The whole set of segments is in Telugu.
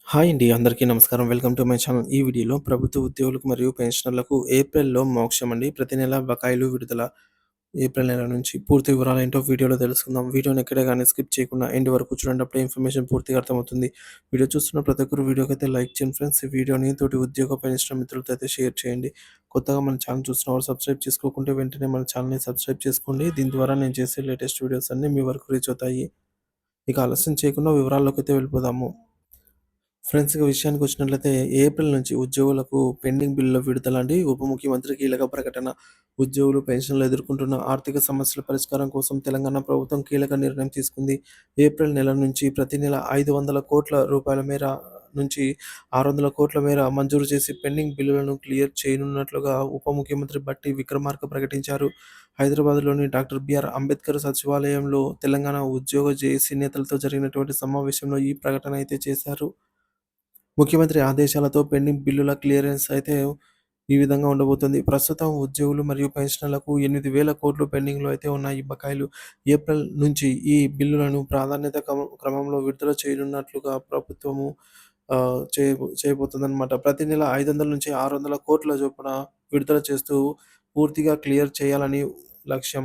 హాయ్ అండి. అందరికీ నమస్కారం. Welcome to my channel. ఈ వీడియోలో ప్రభుత్వ ఉద్యోగులకు మరియు పెన్షనర్లకు ఏప్రిల్‌లో మోక్షం అండి. ప్రతి నెల బకాయిలు విడుదల. ఏప్రిల్ నెల నుంచి పూర్తి వివరాలేంటో వీడియోలో తెలుసుకుందాం. వీడియోని ఎక్కడ గాని స్కిప్ చేయకుండా ఎండ్ వరకు చూడండి. అప్పుడే ఇన్ఫర్మేషన్ పూర్తిగా అర్థమవుతుంది. వీడియో చూస్తున్న ప్రతి ఒక్కరు వీడియోకైతే లైక్ చేయండి ఫ్రెండ్స్. ఈ వీడియోని తోటి ఉద్యోగ పెన్షనర్ మిత్రులతో అయితే షేర్ చేయండి. కొత్తగా మన ఛానల్ చూస్తున్న వాళ్ళు సబ్స్క్రైబ్ చేసుకోకుంటే వెంటనే మన ఛానల్‌ని సబ్స్క్రైబ్ చేసుకోండి. దీని ద్వారా నేను చేసే లేటెస్ట్ వీడియోస్ అన్నీ మీ వరకు రీచ్ అవుతాయి. ఇక ఆలస్యం చేయకుండా వివరాల్లోకైతే వెళ్ళిపోదాము. ఫ్రెండ్స్ ఇక విషయానికొచ్చినట్లయితే ఏప్రిల్ నుంచి ఉద్యోగులకు పెండింగ్ బిల్లుల విడుదల అండి. ఉప ముఖ్యమంత్రి కీలక ప్రకటన. ఉద్యోగులు పెన్షన్లు ఎదుర్కొంటున్న ఆర్థిక సమస్యల పరిష్కారం కోసం తెలంగాణ ప్రభుత్వం కీలక నిర్ణయం తీసుకుంది. ఏప్రిల్ నెల నుంచి ప్రతి నెల 500 కోట్ల రూపాయల మేర నుంచి 600 కోట్ల మేర మంజూరు చేసి పెండింగ్ బిల్లులను క్లియర్ చేయనున్నట్లుగా ఉప ముఖ్యమంత్రి బట్టి విక్రమార్క ప్రకటించారు. హైదరాబాద్‌లోని డాక్టర్ బిఆర్ అంబేద్కర్ సచివాలయంలో తెలంగాణ ఉద్యోగ జేఏసీ నేతలతో జరిగినటువంటి సమావేశంలో ఈ ప్రకటన అయితే చేశారు. ముఖ్యమంత్రి ఆదేశాలతో పెండింగ్ బిల్లుల క్లియరెన్స్ అయితే ఈ విధంగా ఉండబోతుంది. ప్రస్తుతం ఉద్యోగులు మరియు పెన్షనర్లకు 8,000 కోట్లు పెండింగ్‌లో అయితే ఉన్నాయి బకాయిలు. ఏప్రిల్ నుంచి ఈ బిల్లులను ప్రాధాన్యత క్రమంలో విడుదల చేయనున్నట్లుగా ప్రభుత్వము చేయబోతుందన్నమాట. ప్రతి నెల 500-600 కోట్ల చొప్పున విడుదల చేస్తూ పూర్తిగా క్లియర్ చేయాలని లక్ష్యం.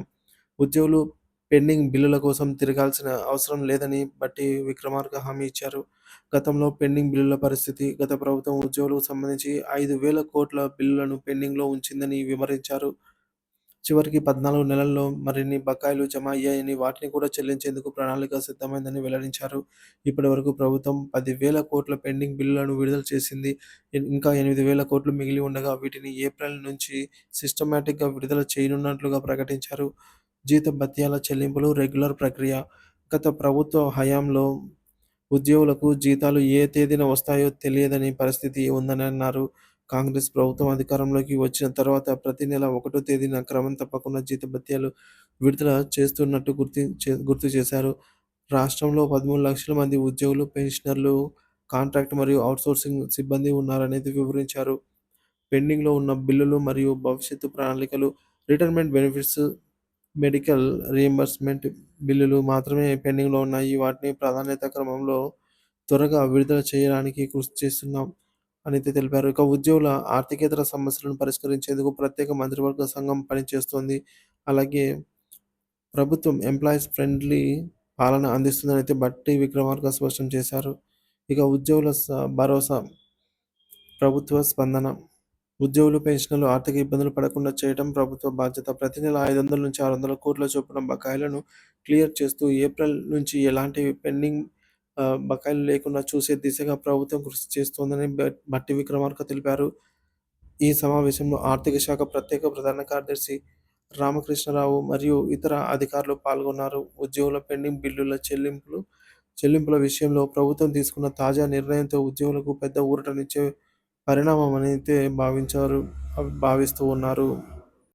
ఉద్యోగులు పెండింగ్ బిల్లుల కోసం తిరగాల్సిన అవసరం లేదని బట్టి విక్రమార్క హామీ ఇచ్చారు. గతంలో పెండింగ్ బిల్లుల పరిస్థితి. గత ప్రభుత్వం ఉద్యోగులకు సంబంధించి 5,000 కోట్ల బిల్లులను పెండింగ్‌లో ఉంచిందని వివరించారు. చివరికి 14 నెలల్లో మరిన్ని బకాయిలు జమ అయ్యాయని, వాటిని కూడా చెల్లించేందుకు ప్రణాళిక సిద్ధమైందని వెల్లడించారు. ఇప్పటివరకు ప్రభుత్వం 10,000 కోట్ల పెండింగ్ బిల్లులను విడుదల చేసింది. ఇంకా 8,000 కోట్లు మిగిలి ఉండగా వీటిని ఏప్రిల్ నుంచి సిస్టమాటిక్‌గా విడుదల చేయనున్నట్లుగా ప్రకటించారు. జీతభత్యాల చెల్లింపులు రెగ్యులర్ ప్రక్రియ. గత ప్రభుత్వ హయాంలో ఉద్యోగులకు జీతాలు ఏ తేదీన వస్తాయో తెలియదని పరిస్థితి ఉందని అన్నారు. కాంగ్రెస్ ప్రభుత్వం అధికారంలోకి వచ్చిన తర్వాత ప్రతి నెల 1వ తేదీన క్రమం తప్పకుండా జీతభత్యాలు విడుదల చేస్తున్నట్టు గుర్తు చేశారు. రాష్ట్రంలో 13 లక్షల మంది ఉద్యోగులు, పెన్షనర్లు, కాంట్రాక్ట్ మరియు ఔట్‌సోర్సింగ్ సిబ్బంది ఉన్నారనేది వివరించారు. పెండింగ్‌లో ఉన్న బిల్లులు మరియు భవిష్యత్తు ప్రణాళికలు, రిటైర్మెంట్ బెనిఫిట్స్, మెడికల్ రీయింబర్స్‌మెంట్ బిల్లులు మాత్రమే పెండింగ్‌లో ఉన్నాయి. వాటిని ప్రాధాన్యత క్రమంలో త్వరగా విడుదల చేయడానికి కృషి చేస్తున్నాం అనైతే తెలిపారు. ఇక ఉద్యోగుల ఆర్థికేతర సమస్యలను పరిష్కరించేందుకు ప్రత్యేక మంత్రివర్గ సంఘం పనిచేస్తోంది. అలాగే ప్రభుత్వం ఎంప్లాయీస్ ఫ్రెండ్లీ పాలన అందిస్తుందనైతే బట్టి విక్రమార్క స్పష్టం చేశారు. ఇక ఉద్యోగుల భరోసా, ప్రభుత్వ స్పందన. ఉద్యోగులు, పెన్షనర్లు ఆర్థిక ఇబ్బందులు పడకుండా చేయడం ప్రభుత్వ బాధ్యత. ప్రతి నెల 500-600 కోట్ల చొప్పున బకాయిలను క్లియర్ చేస్తూ ఏప్రిల్ నుంచి ఎలాంటి పెండింగ్ బకాయిలు లేకుండా చూసే దిశగా ప్రభుత్వం కృషి చేస్తోందని బట్టి విక్రమార్క తెలిపారు. ఈ సమావేశంలో ఆర్థిక శాఖ ప్రత్యేక ప్రధాన కార్యదర్శి రామకృష్ణరావు మరియు ఇతర అధికారులు పాల్గొన్నారు. ఉద్యోగుల పెండింగ్ బిల్లుల చెల్లింపుల విషయంలో ప్రభుత్వం తీసుకున్న తాజా నిర్ణయంతో ఉద్యోగులకు పెద్ద ఊరటనిచ్చే పరిణామమనైతే భావిస్తూ ఉన్నారు.